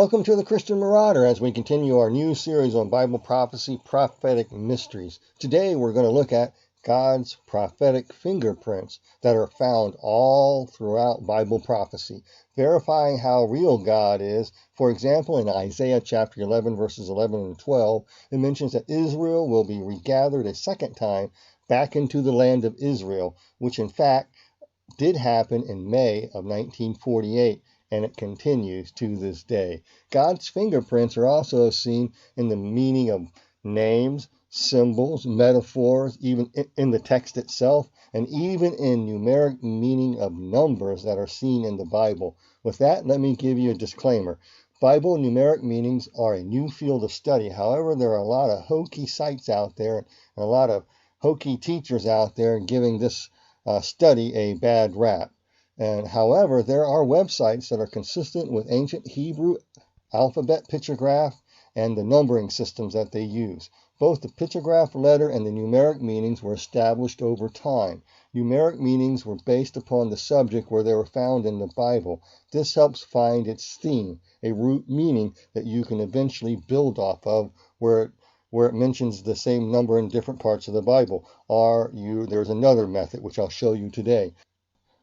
Welcome to the Christian Marauder as we continue our new series on Bible prophecy, prophetic mysteries. Today we're going to look at God's prophetic fingerprints that are found all throughout Bible prophecy, verifying how real God is. For example, in Isaiah chapter 11, verses 11 and 12, it mentions that Israel will be regathered a second time back into the land of Israel, which in fact did happen in May of 1948. And it continues to this day. God's fingerprints are also seen in the meaning of names, symbols, metaphors, even in the text itself, and even in numeric meaning of numbers that are seen in the Bible. With that, let me give you a disclaimer. Bible numeric meanings are a new field of study. However, there are a lot of hokey sites out there and a lot of hokey teachers out there giving this study a bad rap. And however, there are websites that are consistent with ancient Hebrew alphabet pictograph and the numbering systems that they use. Both the pictograph letter and the numeric meanings were established over time. Numeric meanings were based upon the subject where they were found in the Bible. This helps find its theme, a root meaning that you can eventually build off of where it mentions the same number in different parts of the Bible. There's another method which I'll show you today.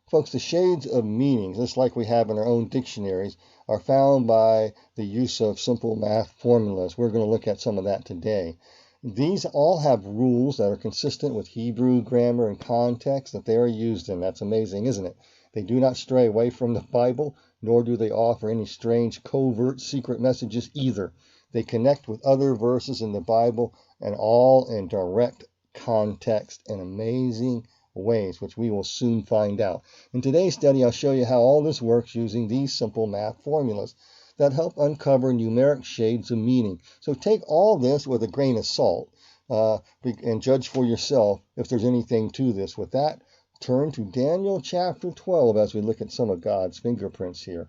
Folks, the shades of meanings, just like we have in our own dictionaries, are found by the use of simple math formulas. We're going to look at some of that today. These all have rules that are consistent with Hebrew grammar and context that they are used in. That's amazing, isn't it? They do not stray away from the Bible, nor do they offer any strange, covert, secret messages either. They connect with other verses in the Bible and all in direct context and amazing ways, which we will soon find out. In today's study, I'll show you how all this works using these simple math formulas that help uncover numeric shades of meaning. So take all this with a grain of salt and judge for yourself if there's anything to this. With that, turn to Daniel chapter 12 as we look at some of God's fingerprints here.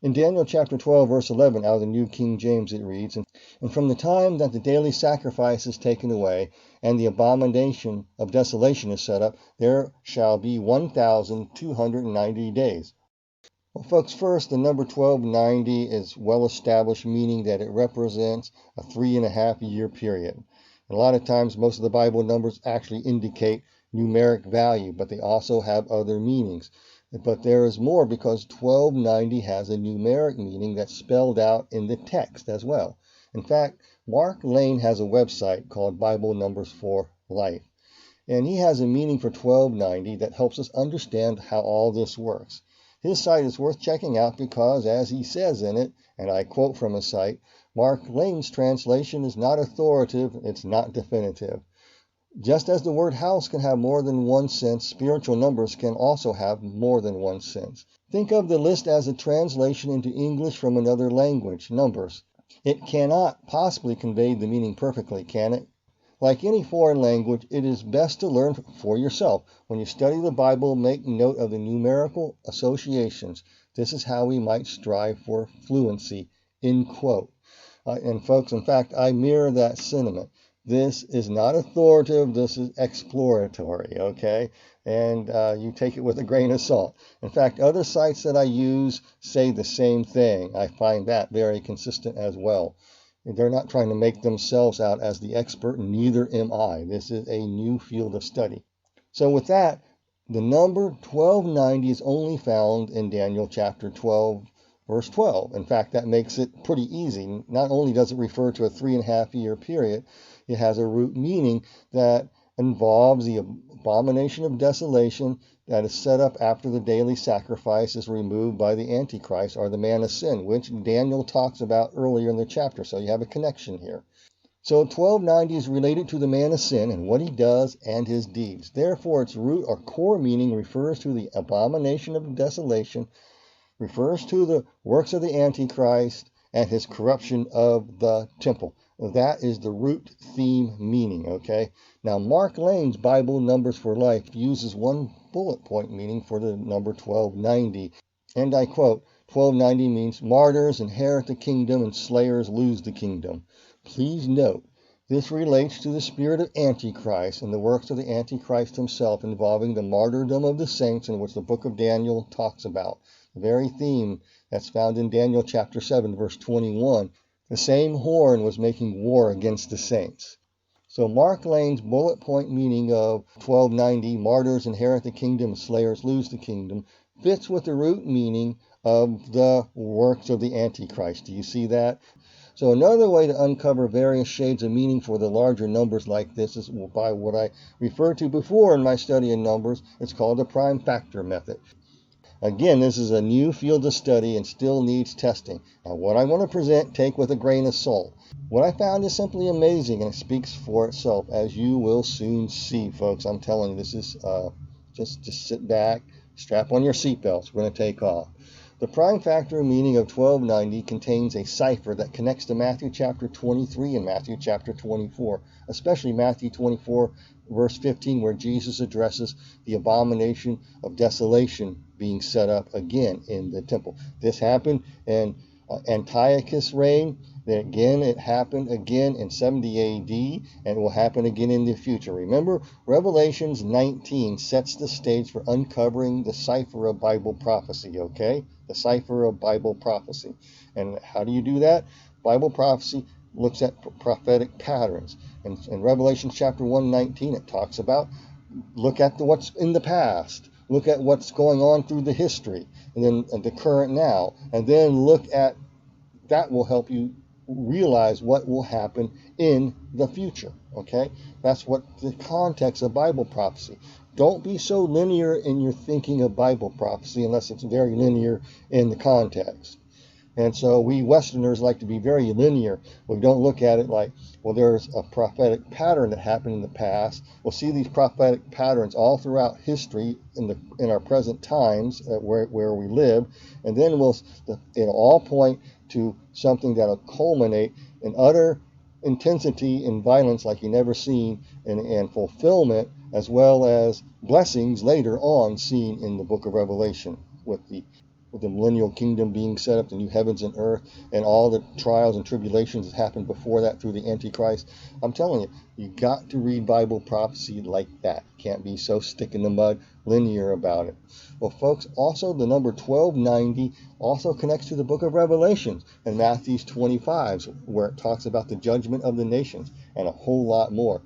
In Daniel chapter 12, verse 11, out of the New King James, it reads, "And from the time that the daily sacrifice is taken away, and the abomination of desolation is set up, there shall be 1,290 days." Well, folks, first, the number 1290 is well established, meaning that it represents a 3.5-year period. And a lot of times, most of the Bible numbers actually indicate numeric value, but they also have other meanings. But there is more because 1290 has a numeric meaning that's spelled out in the text as well. In fact, Mark Lane has a website called Bible Numbers for Life. And he has a meaning for 1290 that helps us understand how all this works. His site is worth checking out because, as he says in it, and I quote from his site, Mark Lane's translation is not authoritative, it's not definitive. Just as the word house can have more than one sense, spiritual numbers can also have more than one sense. Think of the list as a translation into English from another language, numbers. It cannot possibly convey the meaning perfectly, can it? Like any foreign language, it is best to learn for yourself. When you study the Bible, make note of the numerical associations. This is how we might strive for fluency, end quote. And folks, in fact, I mirror that sentiment. This is not authoritative, this is exploratory, okay? And you take it with a grain of salt. In fact, other sites that I use say the same thing. I find that very consistent as well. They're not trying to make themselves out as the expert, neither am I. This is a new field of study. So with that, the number 1290 is only found in Daniel chapter 12, verse 12. In fact, that makes it pretty easy. Not only does it refer to a 3.5-year period, it has a root meaning that involves the abomination of desolation that is set up after the daily sacrifice is removed by the Antichrist, or the man of sin, which Daniel talks about earlier in the chapter. So you have a connection here. So 1290 is related to the man of sin and what he does and his deeds. Therefore, its root or core meaning refers to the abomination of desolation, refers to the works of the Antichrist and his corruption of the temple. That is the root theme meaning, okay? Now, Mark Lane's Bible Numbers for Life uses one bullet point meaning for the number 1290. And I quote, 1290 means martyrs inherit the kingdom and slayers lose the kingdom. Please note, this relates to the spirit of Antichrist and the works of the Antichrist himself involving the martyrdom of the saints in which the book of Daniel talks about. The very theme That's found in Daniel chapter 7, verse 21. The same horn was making war against the saints. So Mark Lane's bullet point meaning of 1290, martyrs inherit the kingdom, slayers lose the kingdom, fits with the root meaning of the works of the Antichrist. Do you see that? So another way to uncover various shades of meaning for the larger numbers like this is by what I referred to before in my study in numbers. It's called the prime factor method. Again, this is a new field of study and still needs testing. Now, what I want to present, take with a grain of salt. What I found is simply amazing, and it speaks for itself, as you will soon see, folks. I'm telling you, this is just sit back, strap on your seatbelts. We're going to take off. The prime factor meaning of 1290 contains a cipher that connects to Matthew chapter 23 and Matthew chapter 24, especially Matthew 24, verse 15, where Jesus addresses the abomination of desolation being set up again in the temple. This happened in Antiochus' reign. Then again, it happened again in 70 AD, and it will happen again in the future. Remember, Revelations 19 sets the stage for uncovering the cipher of Bible prophecy, okay? The cipher of Bible prophecy. And how do you do that? Bible prophecy looks at prophetic patterns. And in Revelation chapter 1:19, it talks about look at what's in the past. Look at what's going on through the history, and then the current now. And then look at that will help you realize what will happen in the future, okay? That's what the context of Bible prophecy. Don't be so linear in your thinking of Bible prophecy unless it's very linear in the context. And so we Westerners like to be very linear. We don't look at it like, well, there's a prophetic pattern that happened in the past. We'll see these prophetic patterns all throughout history in our present times where we live, and then it'll all point to something that'll culminate in utter intensity and violence like you never seen, and fulfillment as well as blessings later on seen in the book of Revelation with the millennial kingdom being set up, the new heavens and earth, and all the trials and tribulations that happened before that through the Antichrist. I'm telling you, you got to read Bible prophecy like that. Can't be so stick in the mud, linear about it. Well, folks, also the number 1290 also connects to the book of Revelation and Matthew 25, where it talks about the judgment of the nations and a whole lot more.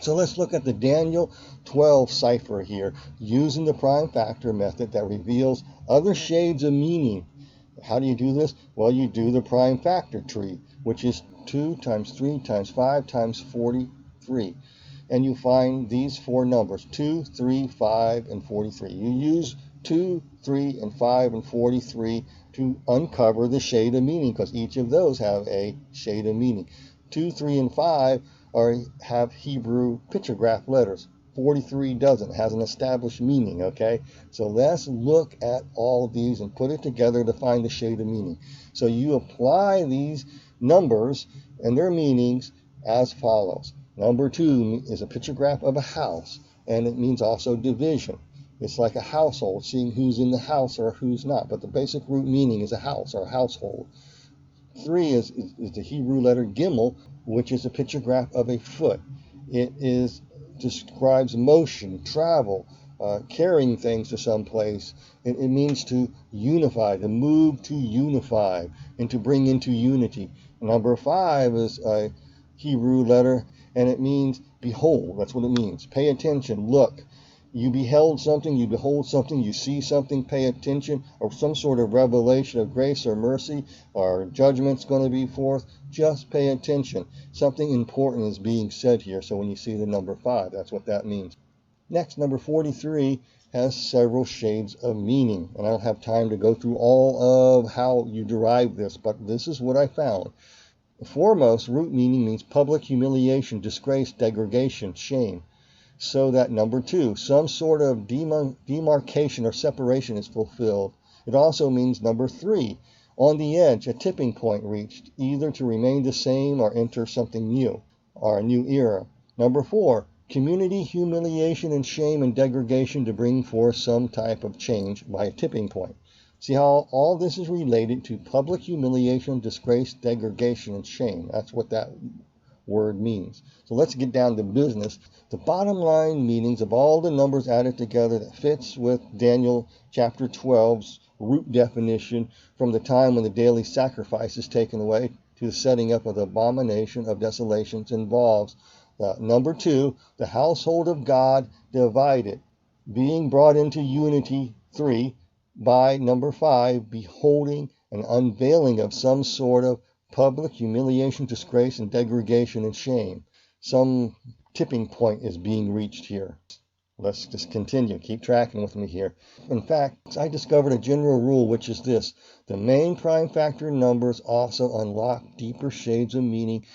So let's look at the Daniel 12 cipher here, using the prime factor method that reveals other shades of meaning. How do you do this? Well, you do the prime factor tree, which is 2 times 3 times 5 times 43. And you find these four numbers, 2, 3, 5, and 43. You use 2, 3, and 5, and 43 to uncover the shade of meaning, because each of those have a shade of meaning. 2, 3, and 5 have Hebrew pictograph letters. 43 doesn't. It has an established meaning, okay? So let's look at all of these and put it together to find the shade of meaning. So you apply these numbers and their meanings as follows. Number 2 is a pictograph of a house, and it means also division. It's like a household, seeing who's in the house or who's not. But the basic root meaning is a house or a household. 3 is the Hebrew letter Gimel, which is a pictograph of a foot. It describes motion, travel, carrying things to some place. It means to unify, to move to unify, and to bring into unity. Number 5 is a Hebrew letter, and it means behold. That's what it means. Pay attention, look. You beheld something, you behold something, you see something, pay attention, or some sort of revelation of grace or mercy or judgment's going to be forth. Just pay attention. Something important is being said here. So when you see the number 5, that's what that means. Next, number 43 has several shades of meaning. And I don't have time to go through all of how you derive this, but this is what I found. The foremost root meaning means public humiliation, disgrace, degradation, shame. So that number 2, some sort of demarcation or separation is fulfilled. It also means number 3, on the edge, a tipping point reached, either to remain the same or enter something new, or a new era. Number 4, community humiliation and shame and degradation to bring forth some type of change by a tipping point. See how all this is related to public humiliation, disgrace, degradation, and shame. That's what that word means. So let's get down to business. The bottom line meanings of all the numbers added together that fits with Daniel chapter 12's root definition from the time when the daily sacrifice is taken away to the setting up of the abomination of desolations involves number 2, the household of God divided, being brought into unity, 3, by number 5, beholding an unveiling of some sort of public humiliation, disgrace, and degradation and shame. Some tipping point is being reached here. Let's just continue. Keep tracking with me here. In fact, I discovered a general rule, which is this. The main prime factor numbers also unlock deeper shades of meaning.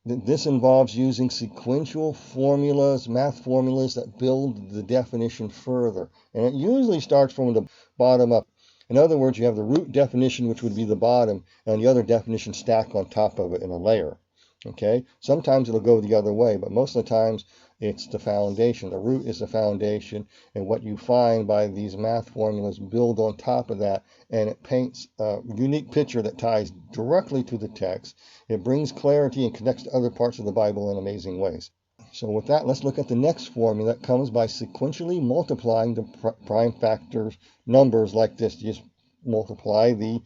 This involves using sequential formulas, math formulas that build the definition further. And it usually starts from the bottom up. In other words, you have the root definition, which would be the bottom, and the other definition stacked on top of it in a layer. Okay? Sometimes it'll go the other way, but most of the times it's the foundation. The root is the foundation, and what you find by these math formulas build on top of that, and it paints a unique picture that ties directly to the text. It brings clarity and connects to other parts of the Bible in amazing ways. So with that, let's look at the next formula that comes by sequentially multiplying the prime factors numbers like this. You just multiply the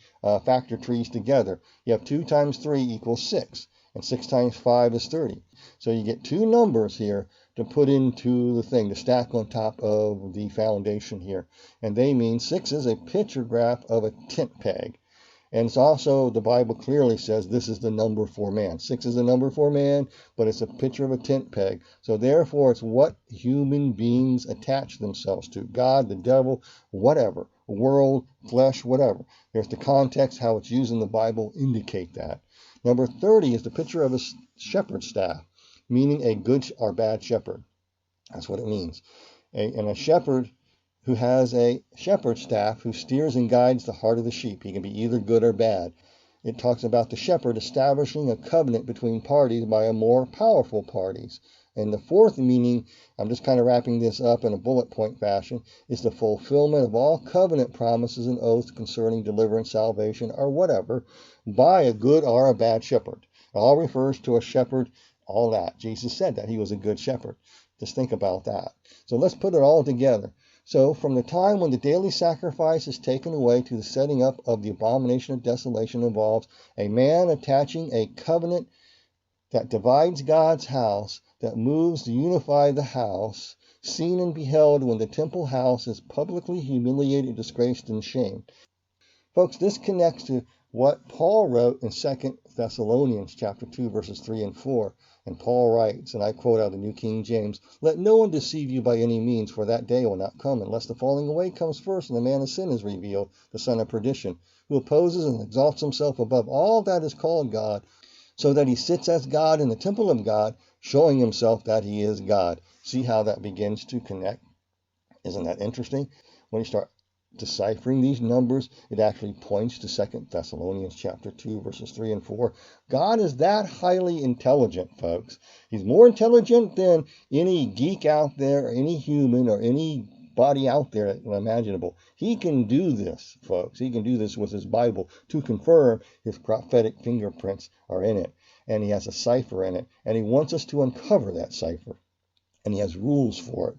factor trees together. You have 2 times 3 equals 6. And 6 times 5 is 30. So you get 2 numbers here to put into the thing, to stack on top of the foundation here. And they mean 6 is a picture graph of a tent peg. And it's also, the Bible clearly says this is the number for man. 6 is a number for man, but it's a picture of a tent peg. So therefore, it's what human beings attach themselves to. God, the devil, whatever. World, flesh, whatever. There's the context, how it's used in the Bible indicate that. Number 30 is the picture of a shepherd's staff, meaning a good or bad shepherd. That's what it means. And a shepherd who has a shepherd's staff who steers and guides the heart of the sheep. He can be either good or bad. It talks about the shepherd establishing a covenant between parties by a more powerful parties. And the fourth meaning, I'm just kind of wrapping this up in a bullet point fashion, is the fulfillment of all covenant promises and oaths concerning deliverance, salvation, or whatever, by a good or a bad shepherd. It all refers to a shepherd, all that. Jesus said that he was a good shepherd. Just think about that. So let's put it all together. So from the time when the daily sacrifice is taken away to the setting up of the abomination of desolation involves a man attaching a covenant that divides God's house, that moves to unify the house, seen and beheld when the temple house is publicly humiliated, disgraced, and shamed. Folks, this connects to what Paul wrote in 2 Thessalonians chapter 2, verses 3 and 4. And Paul writes, and I quote out of the New King James, "Let no one deceive you by any means, for that day will not come, unless the falling away comes first, and the man of sin is revealed, the son of perdition, who opposes and exalts himself above all that is called God, so that he sits as God in the temple of God, showing himself that he is God." See how that begins to connect? Isn't that interesting? When you start deciphering these numbers, it actually points to 2 Thessalonians chapter 2, verses 3 and 4. God is that highly intelligent, folks. He's more intelligent than any geek out there, or any human, or anybody out there imaginable. He can do this, folks. He can do this with his Bible to confirm his prophetic fingerprints are in it. And he has a cipher in it. And he wants us to uncover that cipher. And he has rules for it.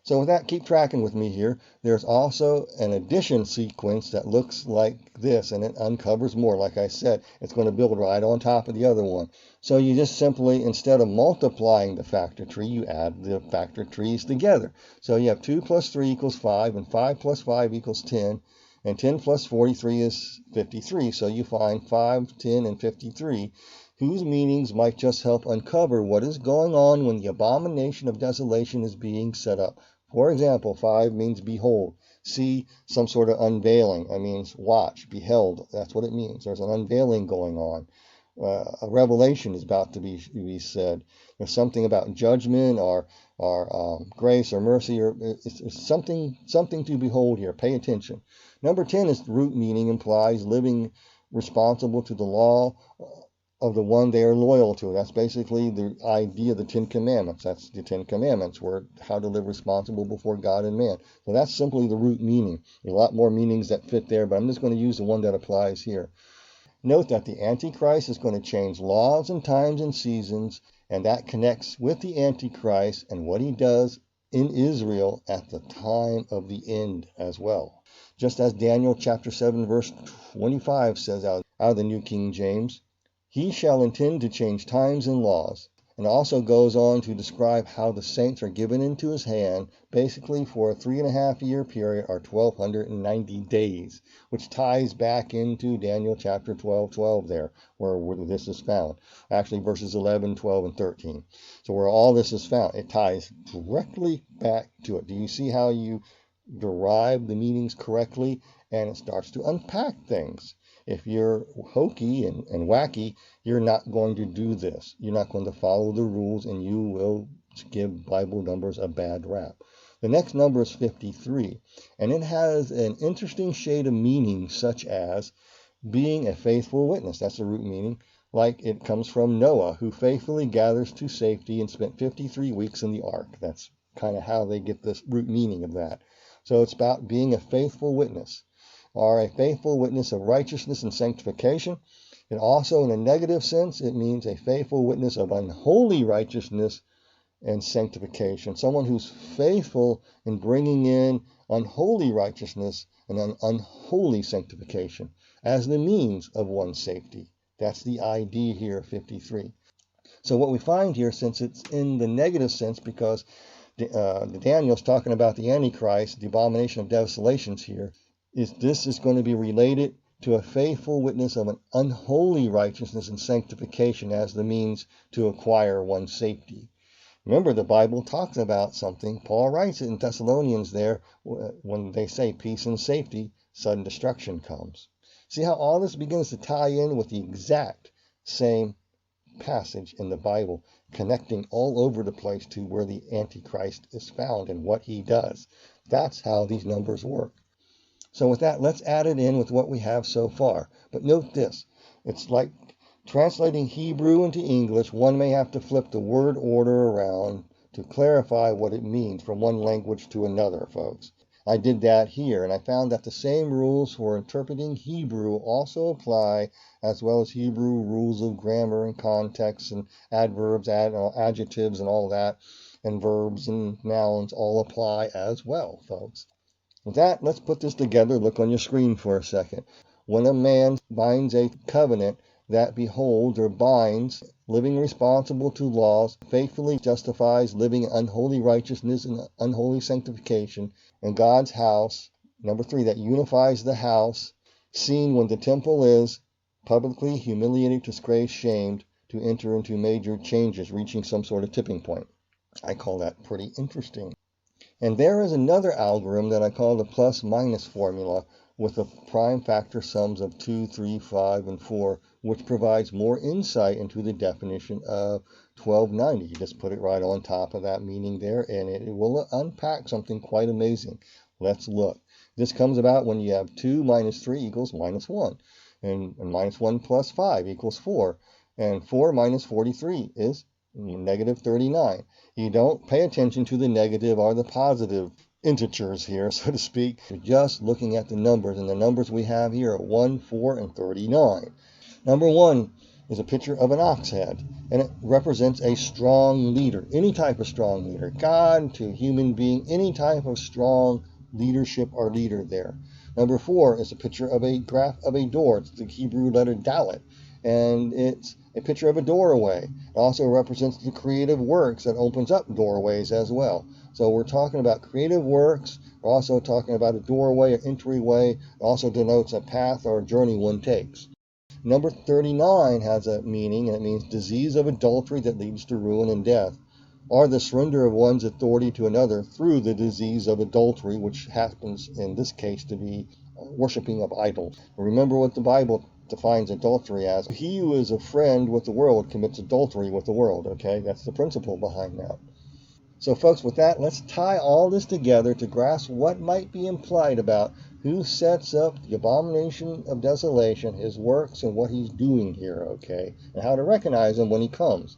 So with that, keep tracking with me here. There's also an addition sequence that looks like this, and it uncovers more. Like I said, it's going to build right on top of the other one. So you just simply, instead of multiplying the factor tree, you add the factor trees together. So you have 2 plus 3 equals 5, and 5 plus 5 equals 10, and 10 plus 43 is 53. So you find 5, 10, and 53. Whose meanings might just help uncover what is going on when the abomination of desolation is being set up. For example, 5 means behold. See, some sort of unveiling. That means watch, beheld. That's what it means. There's an unveiling going on. A revelation is about to be said. There's something about judgment or grace or mercy, or it's something to behold here. Pay attention. Number 10 is the root meaning, implies living responsible to the law of the one they are loyal to. That's basically the idea of the 10 Commandments. That's the 10 Commandments, where how to live responsible before God and man. So that's simply the root meaning. There's a lot more meanings that fit there, but I'm just going to use the one that applies here. Note that the Antichrist is going to change laws and times and seasons, and that connects with the Antichrist and what he does in Israel at the time of the end as well. Just as Daniel chapter 7 verse 25 says out of the New King James, he shall intend to change times and laws. And also goes on to describe how the saints are given into his hand, basically for a 3.5-year period, or 1,290 days, which ties back into Daniel chapter 12 there, where this is found. Actually, verses 11, 12, and 13. So where all this is found, it ties directly back to it. Do you see how you derive the meanings correctly? And it starts to unpack things. If you're hokey and wacky, you're not going to do this. You're not going to follow the rules, and you will give Bible numbers a bad rap. The next number is 53, and it has an interesting shade of meaning, such as being a faithful witness. That's the root meaning. Like it comes from Noah, who faithfully gathers to safety and spent 53 weeks in the ark. That's kind of how they get this root meaning of that. So it's about being a faithful witness, or a faithful witness of righteousness and sanctification. And also, in a negative sense, it means a faithful witness of unholy righteousness and sanctification. Someone who's faithful in bringing in unholy righteousness and an unholy sanctification as the means of one's safety. That's the idea here of 53. So what we find here, since it's in the negative sense, because Daniel's talking about the Antichrist, the abomination of desolations here, this is going to be related to a faithful witness of an unholy righteousness and sanctification as the means to acquire one's safety. Remember, the Bible talks about something. Paul writes it in Thessalonians there, when they say peace and safety, sudden destruction comes. See how all this begins to tie in with the exact same passage in the Bible, connecting all over the place to where the Antichrist is found and what he does. That's how these numbers work. So with that, let's add it in with what we have so far. But note this, it's like translating Hebrew into English. One may have to flip the word order around to clarify what it means from one language to another, folks. I did that here, and I found that the same rules for interpreting Hebrew also apply, as well as Hebrew rules of grammar and context and adverbs, adjectives and all that, and verbs and nouns all apply as well, folks. With that, let's put this together. Look on your screen for a second. When a man binds a covenant, that beholds or binds, living responsible to laws, faithfully justifies living in unholy righteousness and unholy sanctification, in God's house. Number 3, that unifies the house, seen when the temple is publicly humiliated, disgraced, shamed, to enter into major changes, reaching some sort of tipping point. I call that pretty interesting. And there is another algorithm that I call the plus-minus formula, with the prime factor sums of 2, 3, 5, and 4, which provides more insight into the definition of 1290. You just put it right on top of that meaning there, and it will unpack something quite amazing. Let's look. This comes about when you have 2 minus 3 equals minus 1, and minus 1 plus 5 equals 4, and 4 minus 43 is negative 39. You don't pay attention to the negative or the positive integers here, so to speak. You're just looking at the numbers, and the numbers we have here are 1, 4, and 39. Number 1 is a picture of an ox head, and it represents a strong leader, any type of strong leader, God to human being, any type of strong leadership or leader there. Number 4 is a picture of a graph of a door. It's the Hebrew letter Dalet, and it's a picture of a doorway. It also represents the creative works that opens up doorways as well. So we're talking about creative works. We're also talking about a doorway, an entryway. It also denotes a path or a journey one takes. Number 39 has a meaning, and it means disease of adultery that leads to ruin and death, or the surrender of one's authority to another through the disease of adultery, which happens in this case to be worshiping of idols. Remember what the Bible defines adultery as. He who is a friend with the world commits adultery with the world. Okay, that's the principle behind that. So folks, with that, let's tie all this together to grasp what might be implied about who sets up the abomination of desolation, his works, and what he's doing here, okay, and how to recognize him when he comes.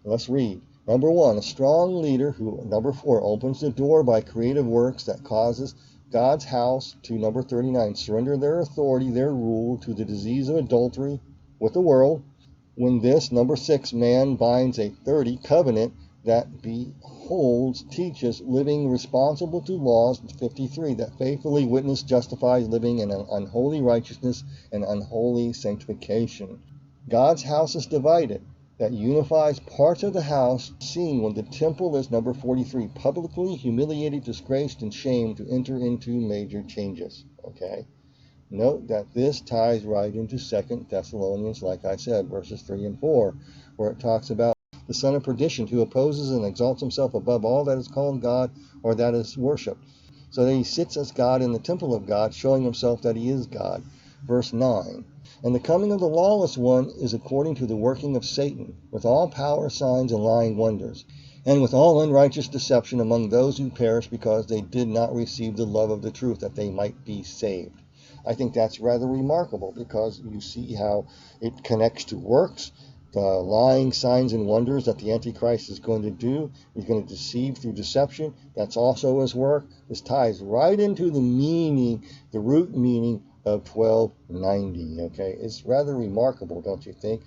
Let's read. Number 1, a strong leader who, number 4, opens the door by creative works that causes God's house to, number 39, surrender their authority, their rule to the disease of adultery with the world. When this, number 6, man binds a 30 covenant that teaches living responsible to laws, 53, that faithfully witness justifies living in an unholy righteousness and unholy sanctification. God's house is divided. That unifies parts of the house seen when the temple is, number 43, publicly humiliated, disgraced, and shamed to enter into major changes. Okay? Note that this ties right into 2 Thessalonians, like I said, verses 3 and 4, where it talks about the son of perdition who opposes and exalts himself above all that is called God or that is worshipped, so that he sits as God in the temple of God, showing himself that he is God. Verse 9. And the coming of the lawless one is according to the working of Satan, with all power, signs, and lying wonders, and with all unrighteous deception among those who perish because they did not receive the love of the truth, that they might be saved. I think that's rather remarkable, because you see how it connects to works, the lying signs and wonders that the Antichrist is going to do. He's going to deceive through deception. That's also his work. This ties right into the meaning, the root meaning of 1290. Okay, it's rather remarkable, don't you think?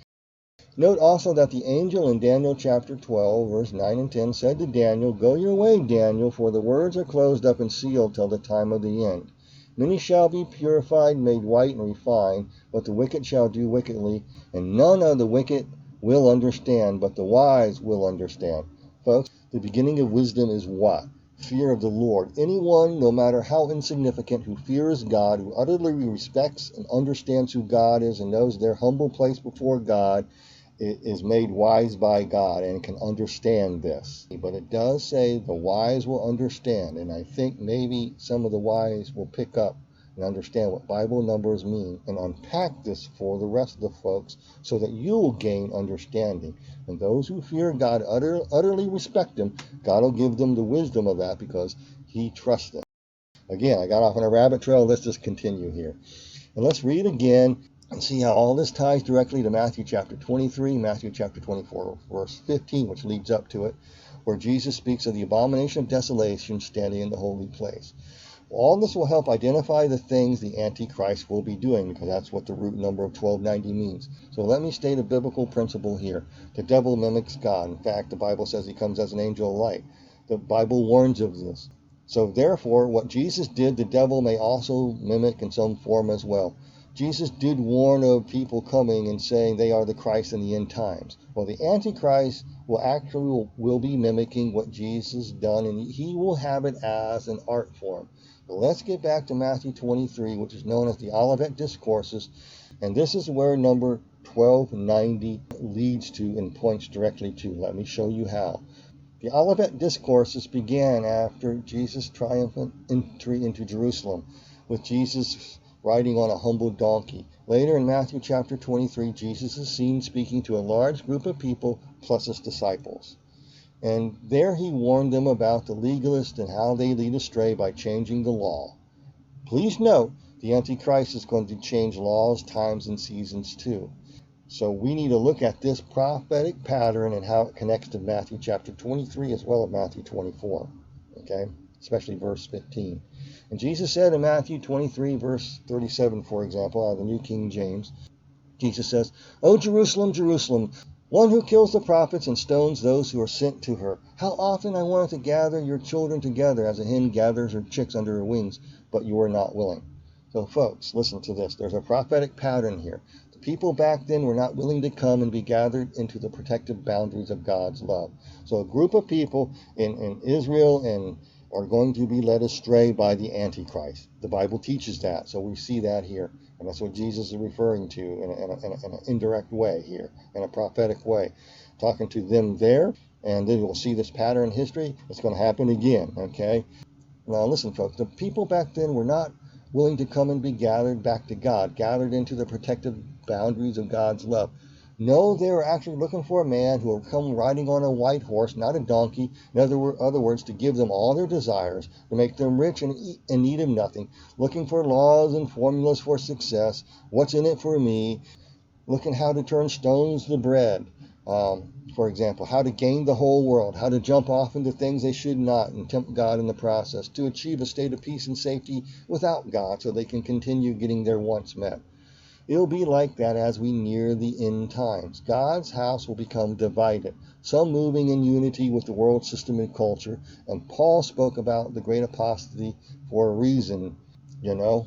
Note also that the angel in Daniel chapter 12, verse 9 and 10 said to Daniel, "Go your way, Daniel, for the words are closed up and sealed till the time of the end. Many shall be purified, made white, and refined, but the wicked shall do wickedly, and none of the wicked will understand, but the wise will understand." Folks, the beginning of wisdom is what? Fear of the Lord. Anyone, no matter how insignificant, who fears God, who utterly respects and understands who God is and knows their humble place before God, is made wise by God and can understand this. But it does say the wise will understand, and I think maybe some of the wise will pick up and understand what Bible numbers mean and unpack this for the rest of the folks so that you'll gain understanding. And those who fear God, utterly respect Him, God will give them the wisdom of that because He trusts them. Again, I got off on a rabbit trail. Let's just continue here. And let's read again and see how all this ties directly to Matthew chapter 23, Matthew chapter 24, verse 15, which leads up to it, where Jesus speaks of the abomination of desolation standing in the holy place. All this will help identify the things the Antichrist will be doing, because that's what the root number of 1290 means. So let me state a biblical principle here. The devil mimics God. In fact, the Bible says he comes as an angel of light. The Bible warns of this. So therefore, what Jesus did, the devil may also mimic in some form as well. Jesus did warn of people coming and saying they are the Christ in the end times. Well, the Antichrist will be mimicking what Jesus done, and he will have it as an art form. But let's get back to Matthew 23, which is known as the Olivet Discourses, and this is where number 1290 leads to and points directly to. Let me show you how. The Olivet Discourses began after Jesus' triumphant entry into Jerusalem, with Jesus riding on a humble donkey. Later in Matthew chapter 23, Jesus is seen speaking to a large group of people plus his disciples. And there he warned them about the legalists and how they lead astray by changing the law. Please note, the Antichrist is going to change laws, times, and seasons too. So we need to look at this prophetic pattern and how it connects to Matthew chapter 23 as well as Matthew 24. Okay? Especially verse 15. And Jesus said in Matthew 23, verse 37, for example, out of the New King James, Jesus says, "O Jerusalem, Jerusalem, one who kills the prophets and stones those who are sent to her. How often I wanted to gather your children together as a hen gathers her chicks under her wings, but you were not willing." So folks, listen to this. There's a prophetic pattern here. The people back then were not willing to come and be gathered into the protective boundaries of God's love. So a group of people in Israel are going to be led astray by the Antichrist. The Bible teaches that, so we see that here. And that's what Jesus is referring to in an indirect way here, in a prophetic way. Talking to them there, and then we'll see this pattern in history. It's going to happen again, okay? Now listen, folks, the people back then were not willing to come and be gathered back to God, gathered into the protective boundaries of God's love. No, they were actually looking for a man who will come riding on a white horse, not a donkey. In other words, to give them all their desires, to make them rich and need of nothing, looking for laws and formulas for success. What's in it for me? Looking how to turn stones to bread. For example, how to gain the whole world, how to jump off into things they should not and tempt God in the process, to achieve a state of peace and safety without God so they can continue getting their wants met. It'll be like that as we near the end times. God's house will become divided, some moving in unity with the world system and culture. And Paul spoke about the great apostasy for a reason, you know.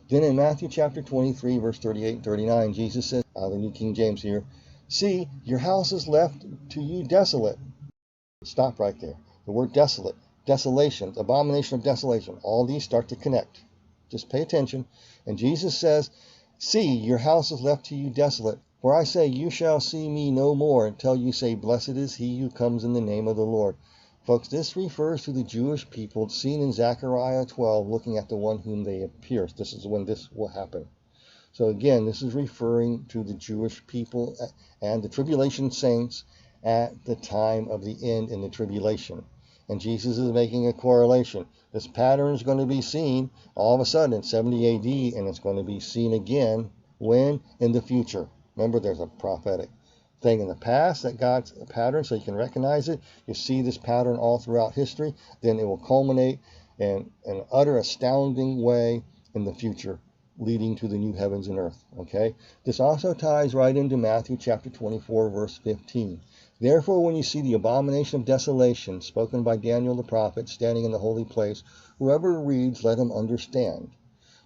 Then in Matthew chapter 23, verse 38 and 39, Jesus says, out of the New King James here, "See, your house is left to you desolate." Stop right there. The word desolate, desolation, abomination of desolation, all these start to connect. Just pay attention. And Jesus says, "See, your house is left to you desolate. For I say, you shall see me no more until you say, Blessed is he who comes in the name of the Lord." Folks, this refers to the Jewish people seen in Zechariah 12, looking at the one whom they have pierced. This is when this will happen. So again, this is referring to the Jewish people and the tribulation saints at the time of the end in the tribulation. And Jesus is making a correlation. This pattern is going to be seen all of a sudden in 70 AD, and it's going to be seen again when? In the future. Remember, there's a prophetic thing in the past that God's a pattern, so you can recognize it. You see this pattern all throughout history. Then it will culminate in an utter astounding way in the future, leading to the new heavens and earth. Okay? This also ties right into Matthew chapter 24, verse 15. "Therefore, when you see the abomination of desolation spoken by Daniel the prophet standing in the holy place, whoever reads, let him understand."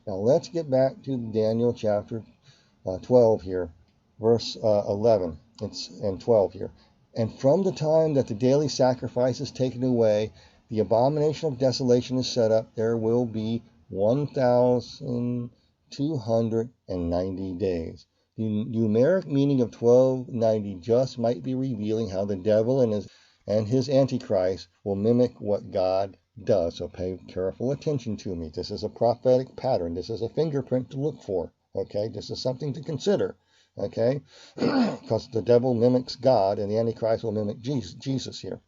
Now let's get back to Daniel chapter 12 here, verse 11 and 12 here. "And from the time that the daily sacrifice is taken away, the abomination of desolation is set up, there will be 1,290 days. The numeric meaning of 1290 just might be revealing how the devil and his antichrist will mimic what God does. So pay careful attention to me. This is a prophetic pattern. This is a fingerprint to look for. Okay, this is something to consider. Okay, because the devil mimics God and the antichrist will mimic Jesus here.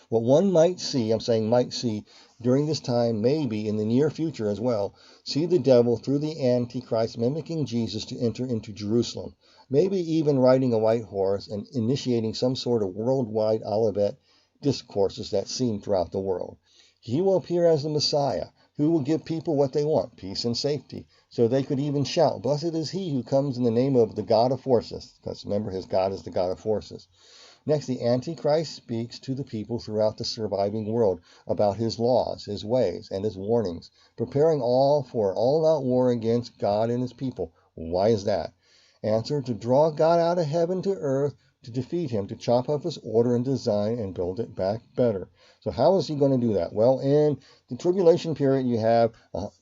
What one might see, I'm saying might see, during this time, maybe in the near future as well, see the devil through the Antichrist mimicking Jesus to enter into Jerusalem, maybe even riding a white horse and initiating some sort of worldwide Olivet discourses that seem throughout the world. He will appear as the Messiah, who will give people what they want, peace and safety, so they could even shout, "Blessed is he who comes in the name of the God of forces," because remember, his God is the God of forces. Next, the Antichrist speaks to the people throughout the surviving world about his laws, his ways, and his warnings, preparing all for an all-out war against God and his people. Why is that? Answer: to draw God out of heaven to earth, to defeat him, to chop up his order and design and build it back better. So how is he going to do that? Well, in the tribulation period, you have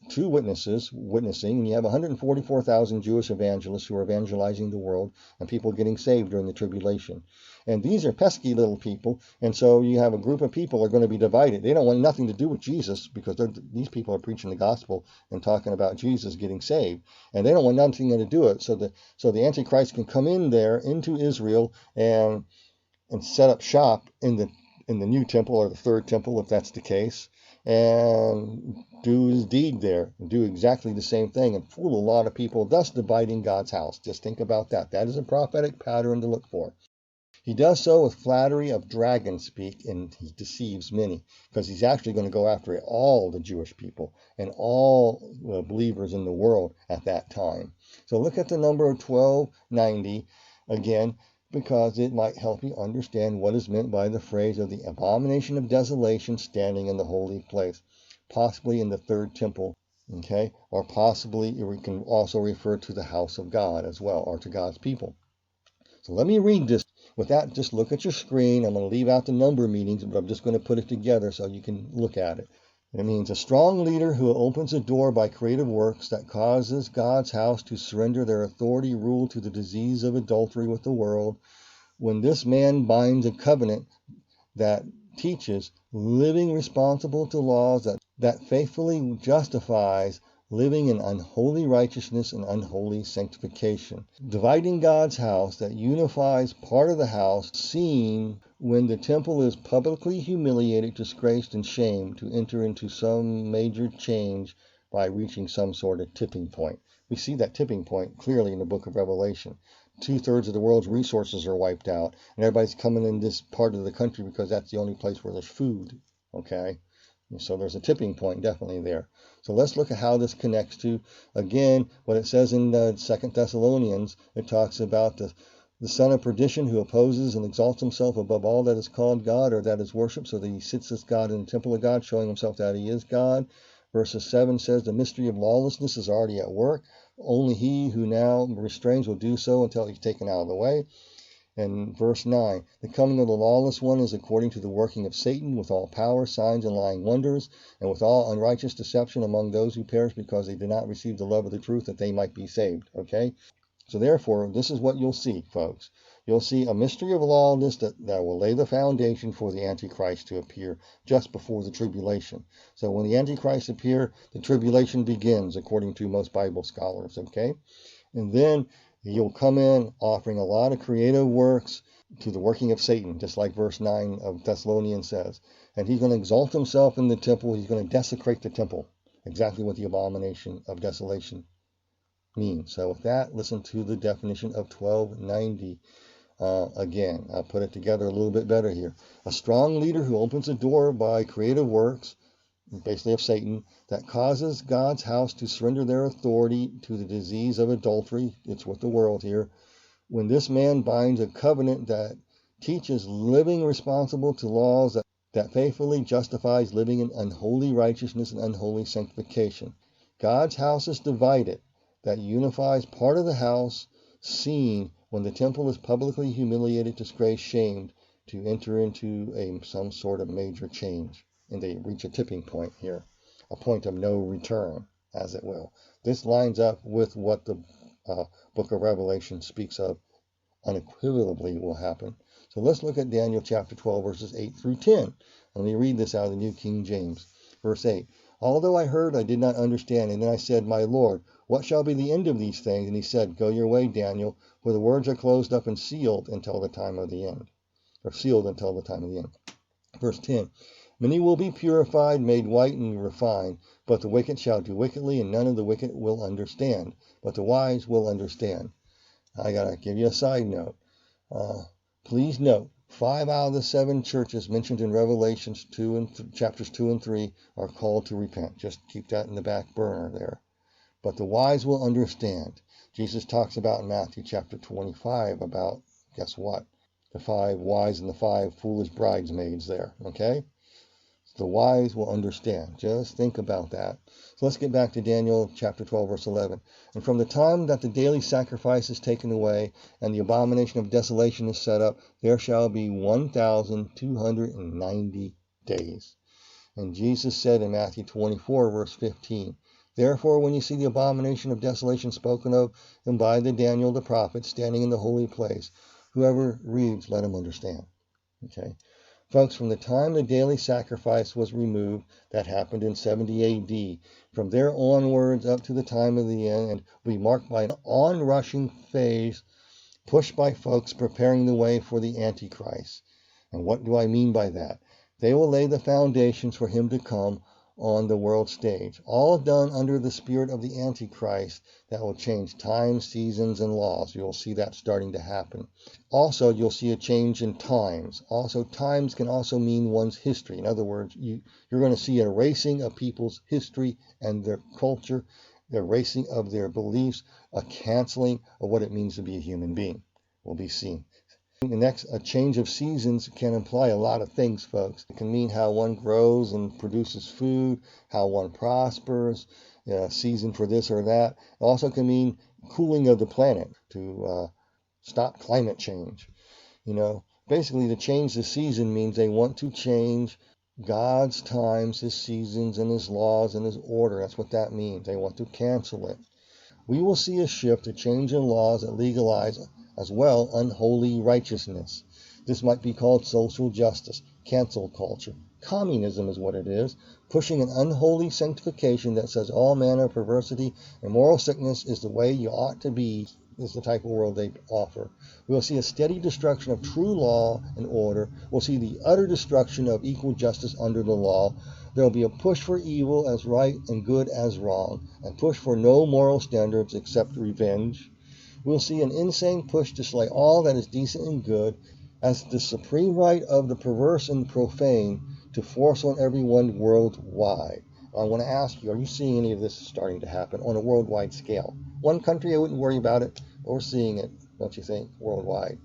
two witnesses witnessing, and you have 144,000 Jewish evangelists who are evangelizing the world and people getting saved during the tribulation. And these are pesky little people, and so you have a group of people who are going to be divided. They don't want nothing to do with Jesus because these people are preaching the gospel and talking about Jesus getting saved, and they don't want nothing to do it. So the Antichrist can come in there into Israel and set up shop in the new temple or the third temple, if that's the case, and do his deed there, and do exactly the same thing and fool a lot of people, thus dividing God's house. Just think about that. That is a prophetic pattern to look for. He does so with flattery of dragon speak, and he deceives many, because he's actually going to go after all the Jewish people and all the believers in the world at that time. So look at the number of 1290 again, because it might help you understand what is meant by the phrase of the abomination of desolation standing in the holy place, possibly in the third temple, okay? Or possibly we can also refer to the house of God as well, or to God's people. So let me read this. With that, just look at your screen. I'm going to leave out the number meanings, but I'm just going to put it together so you can look at it. It means a strong leader who opens a door by creative works that causes God's house to surrender their authority rule to the disease of adultery with the world. When this man binds a covenant that teaches living responsible to laws that faithfully justifies living in unholy righteousness and unholy sanctification. Dividing God's house that unifies part of the house seen when the temple is publicly humiliated, disgraced, and shamed to enter into some major change by reaching some sort of tipping point. We see that tipping point clearly in the book of Revelation. 2/3 of the world's resources are wiped out, and everybody's coming in this part of the country because that's the only place where there's food, okay? So there's a tipping point definitely there. So let's look at how this connects to, again, what it says in 2 Thessalonians. It talks about the son of perdition who opposes and exalts himself above all that is called God or that is worshipped, so that he sits as God in the temple of God, showing himself that he is God. Verses 7 says the mystery of lawlessness is already at work. Only he who now restrains will do so until he's taken out of the way. And verse 9, the coming of the lawless one is according to the working of Satan, with all power, signs, and lying wonders, and with all unrighteous deception among those who perish, because they did not receive the love of the truth, that they might be saved. Okay? So therefore, this is what you'll see, folks. You'll see a mystery of lawlessness that will lay the foundation for the Antichrist to appear just before the tribulation. So when the Antichrist appears, the tribulation begins, according to most Bible scholars. Okay? And then you'll come in offering a lot of creative works to the working of Satan, just like verse 9 of Thessalonians says. And he's going to exalt himself in the temple. He's going to desecrate the temple. Exactly what the abomination of desolation means. So with that, listen to the definition of 1290. Again, I'll put it together a little bit better here. A strong leader who opens the door by creative works, basically of Satan, that causes God's house to surrender their authority to the disease of adultery. It's with the world here. When this man binds a covenant that teaches living responsible to laws that faithfully justifies living in unholy righteousness and unholy sanctification. God's house is divided, that unifies part of the house, seen when the temple is publicly humiliated, disgraced, shamed, to enter into some sort of major change. And they reach a tipping point here, a point of no return, as it will. This lines up with what the book of Revelation speaks of unequivocally will happen. So let's look at Daniel chapter 12, verses 8 through 10. Let me read this out of the New King James. Verse 8, although I heard, I did not understand. And then I said, my Lord, what shall be the end of these things? And he said, go your way, Daniel, for the words are closed up and sealed until the time of the end. Or sealed until the time of the end. Verse 10, many will be purified, made white and refined, but the wicked shall do wickedly, and none of the wicked will understand, but the wise will understand. I got to give you a side note. Please note, 5 out of the 7 churches mentioned in Revelations chapters 2 and 3 are called to repent. Just keep that in the back burner there. But the wise will understand. Jesus talks about in Matthew chapter 25 about, guess what? The 5 wise and the 5 foolish bridesmaids there, okay? The wise will understand. Just think about that. So let's get back to Daniel chapter 12, verse 11. And from the time that the daily sacrifice is taken away and the abomination of desolation is set up, there shall be 1,290 days. And Jesus said in Matthew 24, verse 15, therefore, when you see the abomination of desolation spoken of and by the Daniel the prophet standing in the holy place, whoever reads, let him understand. Okay. Folks, from the time the daily sacrifice was removed, that happened in 70 AD, from there onwards up to the time of the end, and will be marked by an onrushing phase pushed by folks preparing the way for the Antichrist. And what do I mean by that? They will lay the foundations for him to come on the world stage, all done under the spirit of the Antichrist that will change times, seasons, and laws. You'll see that starting to happen. Also, you'll see a change in times. Also, times can also mean one's history. In other words, you're going to see an erasing of people's history and their culture, the erasing of their beliefs, a canceling of what it means to be a human being will be seen. A change of seasons can imply a lot of things, folks. It can mean how one grows and produces food, how one prospers, season for this or that. It also can mean cooling of the planet to stop climate change. Basically to change the season means they want to change God's times, his seasons, and his laws and his order. That's what that means. They want to cancel it. We will see a shift, a change in laws that legalize as well unholy righteousness. This might be called social justice, cancel culture. Communism is what it is, pushing an unholy sanctification that says all manner of perversity and moral sickness is the way you ought to be, is the type of world they offer. We'll see a steady destruction of true law and order. We'll see the utter destruction of equal justice under the law. There will be a push for evil as right and good as wrong, and push for no moral standards except revenge. We'll see an insane push to slay all that is decent and good as the supreme right of the perverse and profane to force on everyone worldwide. I want to ask you, are you seeing any of this starting to happen on a worldwide scale? One country, I wouldn't worry about it, but we're seeing it, don't you think, worldwide?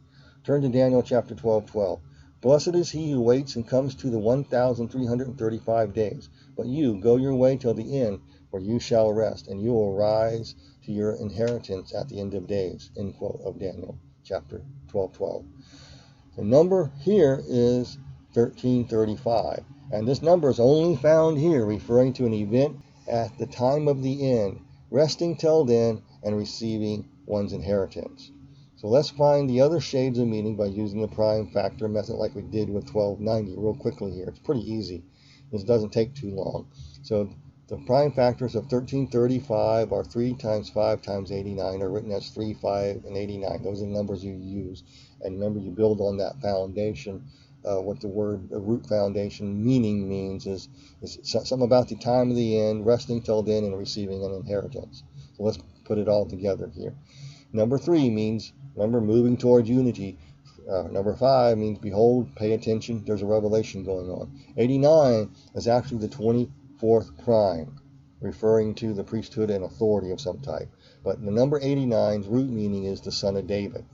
Turn to Daniel chapter 12:12. Blessed is he who waits and comes to the 1,335 days. But you, go your way till the end, for you shall rest, and you will rise to your inheritance at the end of days. End quote of Daniel chapter 12:12. The number here is 1335, and this number is only found here, referring to an event at the time of the end, resting till then and receiving one's inheritance. So let's find the other shades of meaning by using the prime factor method like we did with 1290 real quickly here. It's pretty easy. This doesn't take too long. So the prime factors of 1335 are 3 times 5 times 89, are written as 3, 5, and 89. Those are the numbers you use. And remember, you build on that foundation. What the word root foundation meaning means is something about the time of the end, resting till then, and receiving an inheritance. So let's put it all together here. Number 3 means, remember, moving towards unity. Number 5 means, behold, pay attention, there's a revelation going on. 89 is actually the 24th prime, referring to the priesthood and authority of some type. But the number 89's root meaning is the son of David.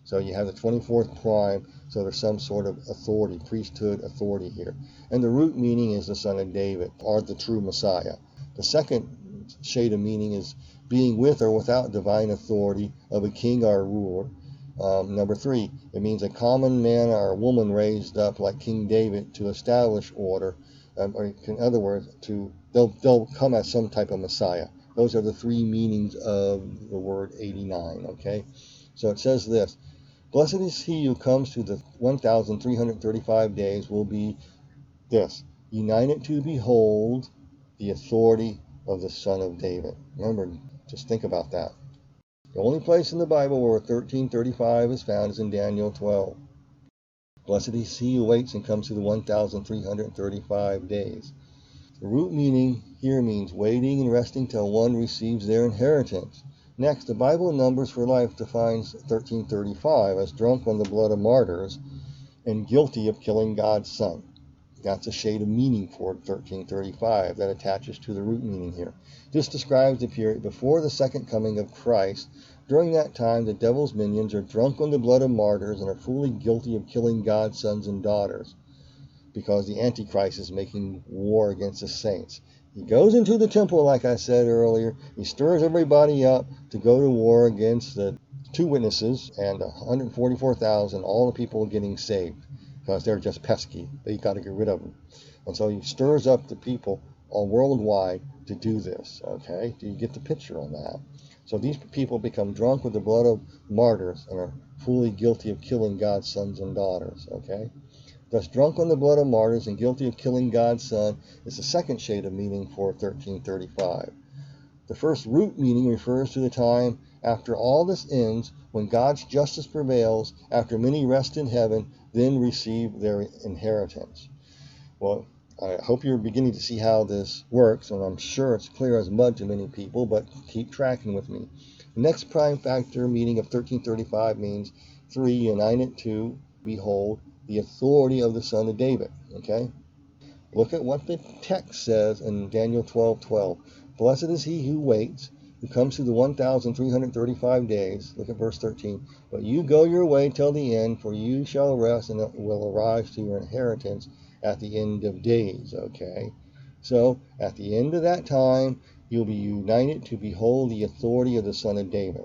So you have the 24th prime, so there's some sort of authority, priesthood authority here. And the root meaning is the son of David, or the true Messiah. The second shade of meaning is being with or without divine authority of a king or a ruler. Number 3, it means a common man or a woman raised up like King David to establish order, or in other words, they'll come as some type of Messiah. Those are the 3 meanings of the word 89, okay? So it says this, blessed is he who comes to the 1,335 days will be this, united to behold the authority of the son of David. Remember, just think about that. The only place in the Bible where 1335 is found is in Daniel 12. Blessed is he who waits and comes to the 1,335 days. The root meaning here means waiting and resting till one receives their inheritance. Next, the Bible Numbers for Life defines 1335 as drunk on the blood of martyrs and guilty of killing God's son. That's a shade of meaning for 1335 that attaches to the root meaning here. This describes the period before the second coming of Christ. During that time, the devil's minions are drunk on the blood of martyrs and are fully guilty of killing God's sons and daughters, because the Antichrist is making war against the saints. He goes into the temple, like I said earlier. He stirs everybody up to go to war against the 2 witnesses and 144,000, all the people getting saved, because they're just pesky. They got to get rid of them. And so he stirs up the people all worldwide to do this, okay? Do you get the picture on that? So these people become drunk with the blood of martyrs and are fully guilty of killing God's sons and daughters, okay? Thus, drunk on the blood of martyrs and guilty of killing God's son is the second shade of meaning for 1335. The first root meaning refers to the time after all this ends, when God's justice prevails, after many rest in heaven, then receive their inheritance. Well, I hope you're beginning to see how this works, and I'm sure it's clear as mud to many people, but keep tracking with me. The next prime factor meaning of 1335 means 3, united to behold the authority of the son of David, okay? Look at what the text says in Daniel 12:12. Blessed is he who waits, who comes to the 1,335 days. Look at verse 13. But you go your way till the end, for you shall rest and will arise to your inheritance at the end of days, okay? So, at the end of that time, you'll be united to behold the authority of the son of David.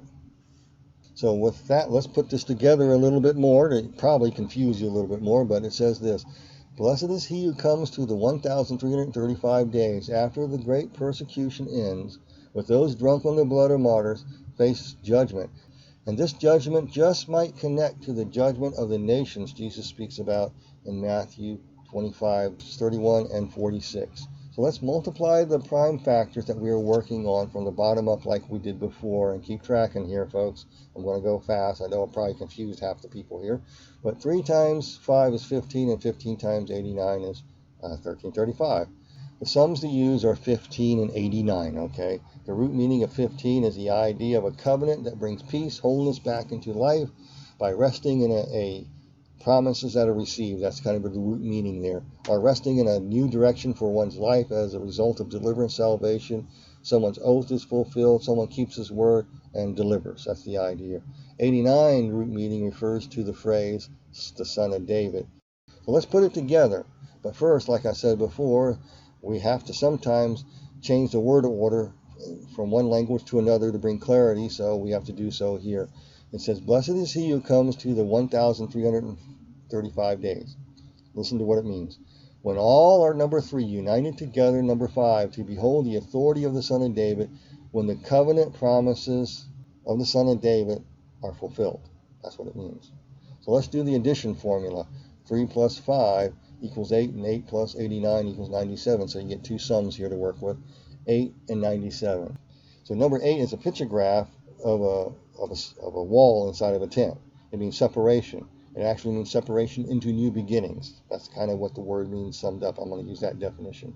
So with that, let's put this together a little bit more to probably confuse you a little bit more, but it says this. Blessed is he who comes to the 1,335 days after the great persecution ends, with those drunk on the blood of martyrs face judgment. And this judgment just might connect to the judgment of the nations Jesus speaks about in Matthew 25:31 and 46. So let's multiply the prime factors that we are working on from the bottom up like we did before, and keep tracking here, folks. I'm going to go fast. I know I'll probably confuse half the people here. But 3 times 5 is 15, and 15 times 89 is 1335. The sums to use are 15 and 89, okay? The root meaning of 15 is the idea of a covenant that brings peace, wholeness back into life by resting in a promises that are received, that's kind of the root meaning there, are resting in a new direction for one's life as a result of deliverance, salvation. Someone's oath is fulfilled, someone keeps his word and delivers. That's the idea. 89 root meaning refers to the phrase, the son of David. So let's put it together. But first, like I said before, we have to sometimes change the word order from one language to another to bring clarity, so we have to do so here. It says, blessed is he who comes to the 1,335 days. Listen to what it means. When all are, number 3, united together, number 5, to behold the authority of the Son of David, when the covenant promises of the Son of David are fulfilled. That's what it means. So let's do the addition formula. 3 plus 5 equals 8, and 8 plus 89 equals 97. So you get two sums here to work with, 8 and 97. So number 8 is a picture graph of a wall inside of a tent. It means separation. It actually means separation into new beginnings. That's kind of what the word means summed up. I'm going to use that definition.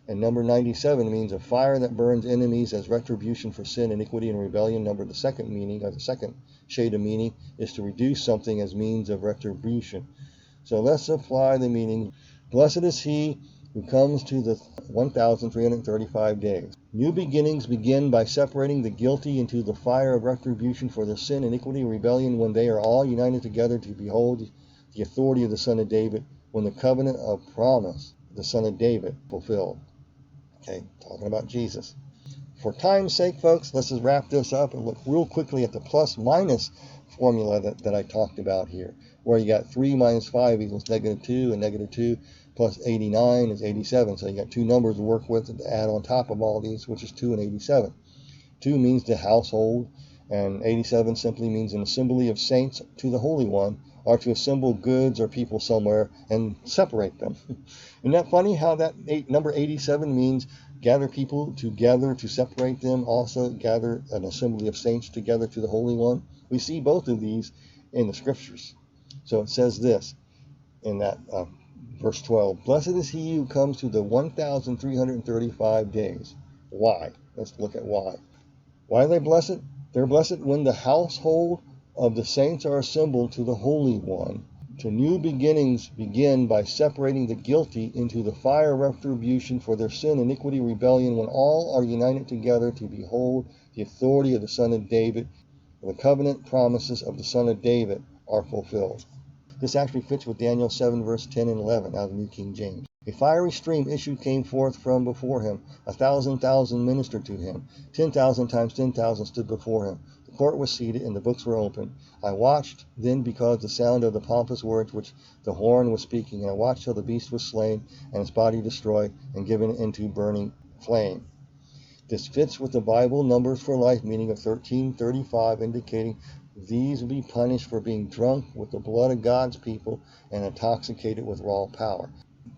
And number 97 means a fire that burns enemies as retribution for sin, iniquity, and rebellion. The second meaning, or the second shade of meaning, is to reduce something as means of retribution. So let's apply the meaning. Blessed is he who comes to the 1,335 days. New beginnings begin by separating the guilty into the fire of retribution for their sin, iniquity, and rebellion when they are all united together to behold the authority of the Son of David, when the covenant of promise, the Son of David, fulfilled. Okay, talking about Jesus. For time's sake, folks, let's just wrap this up and look real quickly at the plus-minus formula that I talked about here, where you got 3 minus 5 equals -2, and -2 plus 89 is 87. So you got two numbers to work with to add on top of all these, which is 2 and 87. 2 means the household, and 87 simply means an assembly of saints to the Holy One, or to assemble goods or people somewhere and separate them. Isn't that funny how that number 87 means gather people together to separate them, also gather an assembly of saints together to the Holy One? We see both of these in the scriptures. So it says this in that verse 12, blessed is he who comes to the 1,335 days. Why? Let's look at why. Why are they blessed? They're blessed when the household of the saints are assembled to the Holy One. To new beginnings begin by separating the guilty into the fire of retribution for their sin, iniquity, rebellion, when all are united together to behold the authority of the Son of David. The covenant promises of the Son of David are fulfilled. This actually fits with Daniel 7, verse 10 and 11 out of the New King James. A fiery stream came forth from before him. 1,000,000 ministered to him. 10,000 times 10,000 stood before him. The court was seated, and the books were opened. I watched then because the sound of the pompous words which the horn was speaking, and I watched till the beast was slain, and its body destroyed, and given into burning flame. This fits with the Bible numbers for life meaning of 1335, indicating these will be punished for being drunk with the blood of God's people and intoxicated with raw power.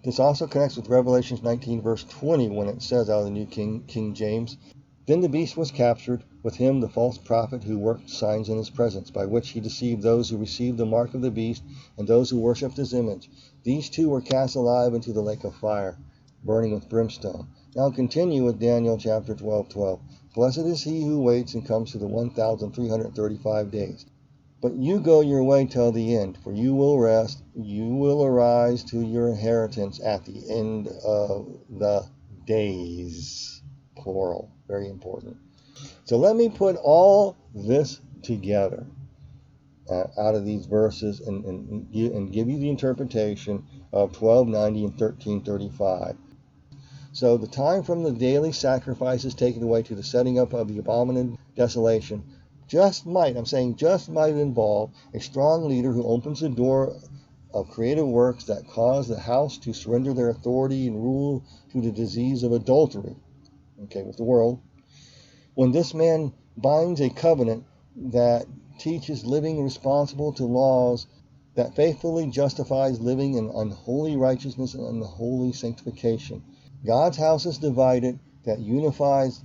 This also connects with Revelation 19, verse 20, when it says out of the New King James, then the beast was captured, with him the false prophet who worked signs in his presence, by which he deceived those who received the mark of the beast and those who worshipped his image. These two were cast alive into the lake of fire, burning with brimstone. Now continue with Daniel chapter 12:12. Blessed is he who waits and comes to the 1,335 days. But you go your way till the end, for you will rest, you will arise to your inheritance at the end of the days. Plural, very important. So let me put all this together out of these verses and give you the interpretation of 1290 and 1335. So the time from the daily sacrifices taken away to the setting up of the abominable desolation just might involve a strong leader who opens the door of creative works that cause the house to surrender their authority and rule to the disease of adultery, with the world. When this man binds a covenant that teaches living responsible to laws that faithfully justifies living in unholy righteousness and unholy sanctification. God's house is divided that unifies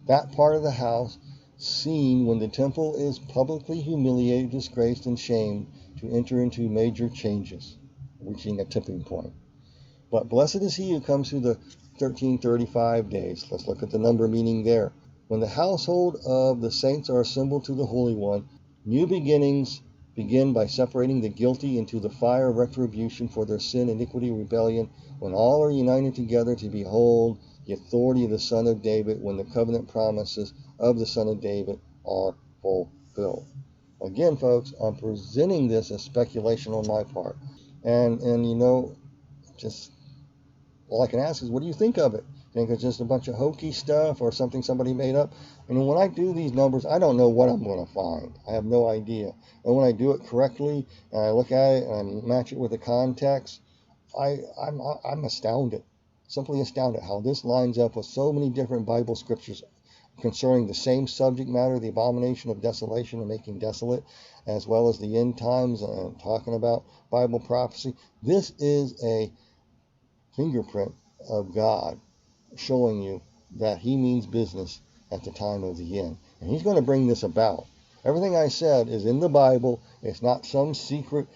that part of the house seen when the temple is publicly humiliated, disgraced, and shamed to enter into major changes, reaching a tipping point. But blessed is he who comes through the 1335 days. Let's look at the number meaning there. When the household of the saints are assembled to the Holy One, new beginnings begin by separating the guilty into the fire of retribution for their sin, iniquity, rebellion, when all are united together to behold the authority of the Son of David, when the covenant promises of the Son of David are fulfilled. Again, folks, I'm presenting this as speculation on my part. And just all I can ask is, what do you think of it? Think it's just a bunch of hokey stuff or something somebody made up? And when I do these numbers, I don't know what I'm going to find. I have no idea. And when I do it correctly, and I look at it and I match it with the context, I'm astounded, simply astounded how this lines up with so many different Bible scriptures concerning the same subject matter, the abomination of desolation and making desolate, as well as the end times and talking about Bible prophecy. This is a fingerprint of God showing you that he means business at the time of the end. And he's going to bring this about. Everything I said is in the Bible. It's not some secret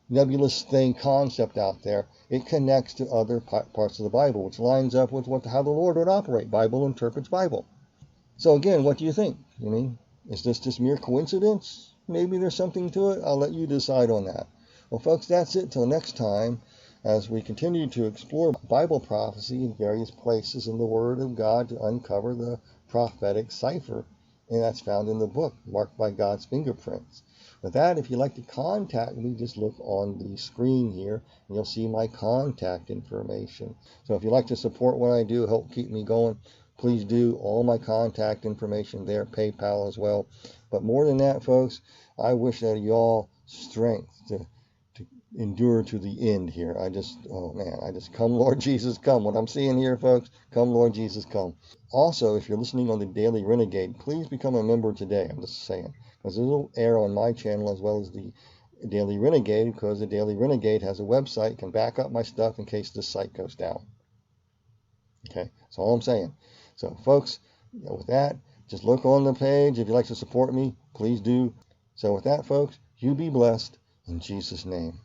nebulous concept out there. It connects to other parts of the Bible, which lines up with how the Lord would operate. Bible interprets Bible. So again, what do you think? Is this just mere coincidence? Maybe there's something to it. I'll let you decide on that. Well, folks, that's it. Till next time, as we continue to explore Bible prophecy in various places in the Word of God to uncover the prophetic cipher, and that's found in the book, marked by God's fingerprints. With that, if you'd like to contact me, just look on the screen here, and you'll see my contact information. So if you'd like to support what I do, help keep me going, please do. All my contact information there, PayPal as well. But more than that, folks, I wish that y'all strength to endure to the end here. I just come, Lord Jesus, come. What I'm seeing here, folks, come, Lord Jesus, come. Also, if you're listening on the Daily Renegade, please become a member today. I'm just saying, because it'll air on my channel as well as the Daily Renegade, because the Daily Renegade has a website, can back up my stuff in case this site goes down. Okay, that's all I'm saying. So, folks, with that, just look on the page. If you'd like to support me, please do. So with that, folks, you be blessed in Jesus' name.